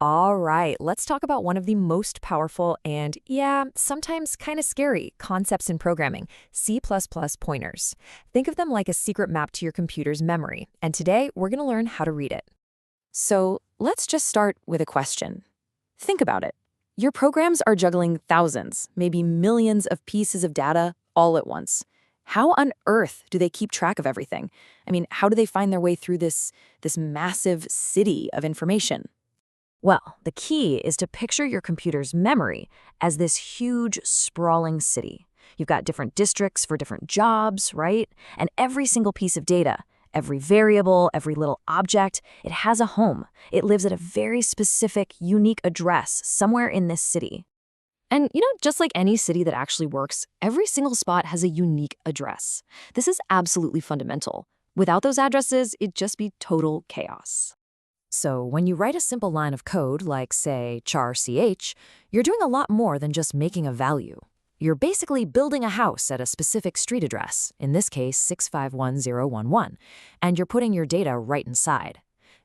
All right, let's talk about one of the most powerful and, yeah, sometimes kind of scary concepts in programming, C++ pointers. Think of them like a secret map to your computer's memory, and today we're going to learn how to read it. So let's just start with a question. Think about it. Your programs are juggling thousands, maybe millions of pieces of data all at once. How on earth do they keep track of everything? I mean, how do they find their way through this massive city of information? Well, the key is to picture your computer's memory as this huge, sprawling city. You've got different districts for different jobs, right? And every single piece of data, every variable, every little object, it has a home. It lives at a very specific, unique address somewhere in this city. And, just like any city that actually works, every single spot has a unique address. This is absolutely fundamental. Without those addresses, it'd just be total chaos. So when you write a simple line of code like, say, char.ch, you're doing a lot more than just making a value. You're basically building a house at a specific street address, in this case 651,011, and you're putting your data right inside.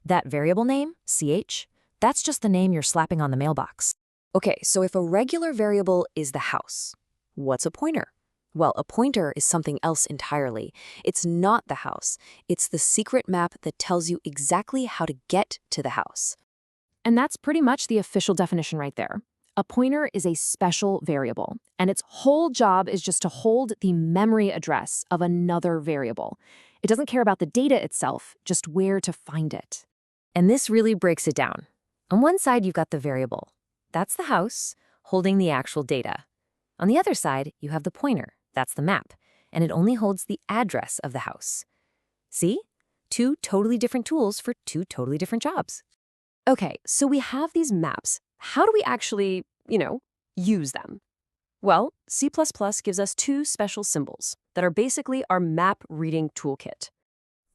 That variable name, ch, that's just the name you're slapping on the mailbox. Okay, so if a regular variable is the house, what's a pointer? Well, a pointer is something else entirely. It's not the house. It's the secret map that tells you exactly how to get to the house. And that's pretty much the official definition right there. A pointer is a special variable, and its whole job is just to hold the memory address of another variable. It doesn't care about the data itself, just where to find it. And this really breaks it down. On one side, you've got the variable. That's the house, holding the actual data. On the other side, you have the pointer. That's the map, and it only holds the address of the house. See? Two totally different tools for two totally different jobs. Okay, so we have these maps. How do we actually, use them? Well, C++ gives us two special symbols that are basically our map reading toolkit.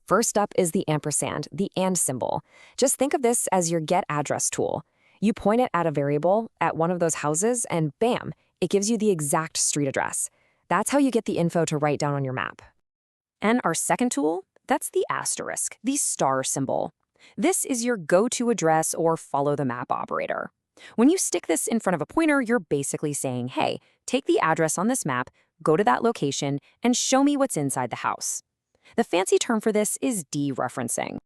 First up is the ampersand, the and symbol. Just think of this as your get address tool. You point it at a variable, at one of those houses, and bam, it gives you the exact street address. That's how you get the info to write down on your map. And our second tool, that's the asterisk, the star symbol. This is your go-to address or follow the map operator. When you stick this in front of a pointer, you're basically saying, hey, take the address on this map, go to that location, and show me what's inside the house. The fancy term for this is dereferencing.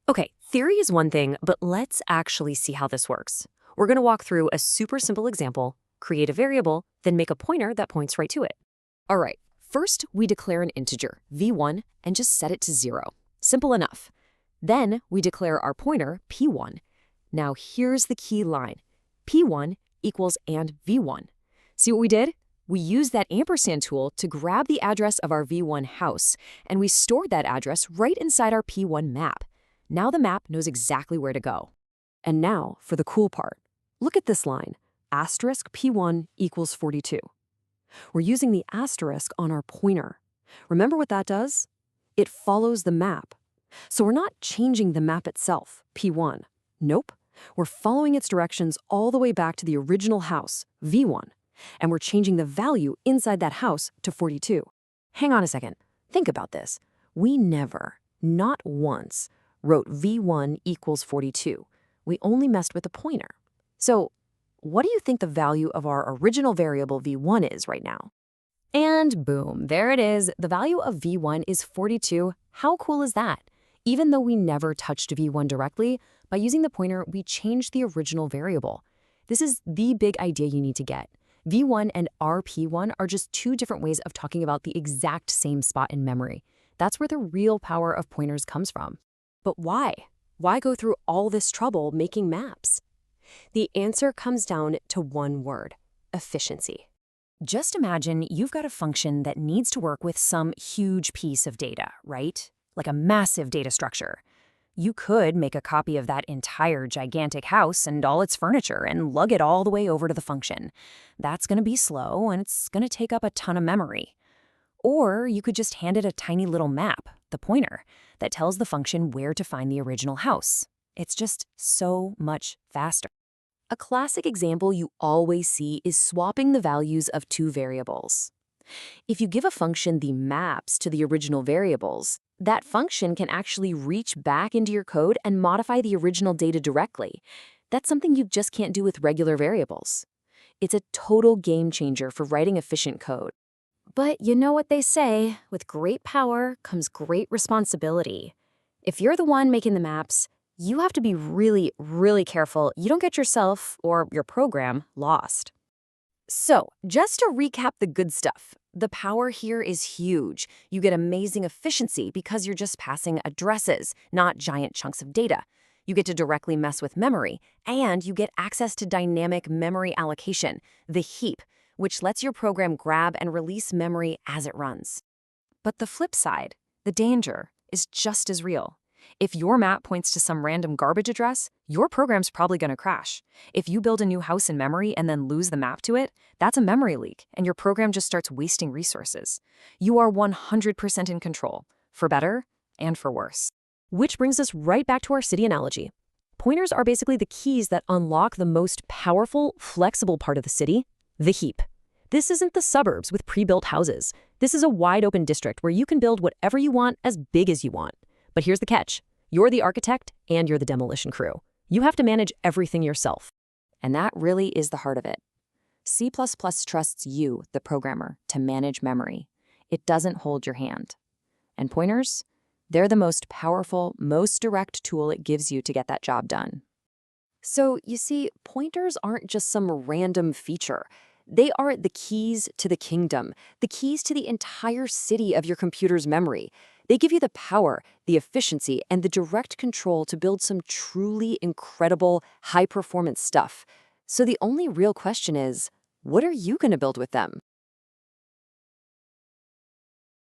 Okay, theory is one thing, but let's actually see how this works. We're going to walk through a super simple example, create a variable, then make a pointer that points right to it. All right, first we declare an integer, v1, and just set it to 0. Simple enough. Then we declare our pointer, p1. Now here's the key line. p1 equals and v1. See what we did? We used that ampersand tool to grab the address of our v1 house, and we stored that address right inside our p1 map. Now the map knows exactly where to go. And now for the cool part. Look at this line, asterisk p1 equals 42. We're using the asterisk on our pointer. Remember what that does? It follows the map. So we're not changing the map itself, P1. Nope. We're following its directions all the way back to the original house, V1. And we're changing the value inside that house to 42. Hang on a second. Think about this. We never, not once, wrote V1 equals 42. We only messed with the pointer. So what do you think the value of our original variable v1 is right now? And boom, there it is. The value of v1 is 42. How cool is that? Even though we never touched v1 directly, by using the pointer, we changed the original variable. This is the big idea you need to get. v1 and rp1 are just two different ways of talking about the exact same spot in memory. That's where the real power of pointers comes from. But why? Why go through all this trouble making maps? The answer comes down to one word: efficiency. Just imagine you've got a function that needs to work with some huge piece of data, right? Like a massive data structure. You could make a copy of that entire gigantic house and all its furniture and lug it all the way over to the function. That's going to be slow and it's going to take up a ton of memory. Or you could just hand it a tiny little map, the pointer, that tells the function where to find the original house. It's just so much faster. A classic example you always see is swapping the values of two variables. If you give a function the maps to the original variables, that function can actually reach back into your code and modify the original data directly. That's something you just can't do with regular variables. It's a total game changer for writing efficient code. But you know what they say, with great power comes great responsibility. If you're the one making the maps, you have to be really, really careful you don't get yourself or your program lost. So, just to recap the good stuff, the power here is huge. You get amazing efficiency because you're just passing addresses, not giant chunks of data. You get to directly mess with memory, and you get access to dynamic memory allocation, the heap, which lets your program grab and release memory as it runs. But the flip side, the danger, is just as real. If your map points to some random garbage address, your program's probably going to crash. If you build a new house in memory and then lose the map to it, that's a memory leak, and your program just starts wasting resources. You are 100% in control, for better and for worse. Which brings us right back to our city analogy. Pointers are basically the keys that unlock the most powerful, flexible part of the city, the heap. This isn't the suburbs with pre-built houses. This is a wide-open district where you can build whatever you want as big as you want. But here's the catch. You're the architect and you're the demolition crew. You have to manage everything yourself. And that really is the heart of it. C++ trusts you, the programmer, to manage memory. It doesn't hold your hand. And pointers? They're the most powerful, most direct tool it gives you to get that job done. So, you see, pointers aren't just some random feature. They are the keys to the kingdom, the keys to the entire city of your computer's memory. They give you the power, the efficiency, and the direct control to build some truly incredible, high-performance stuff. So the only real question is, what are you going to build with them?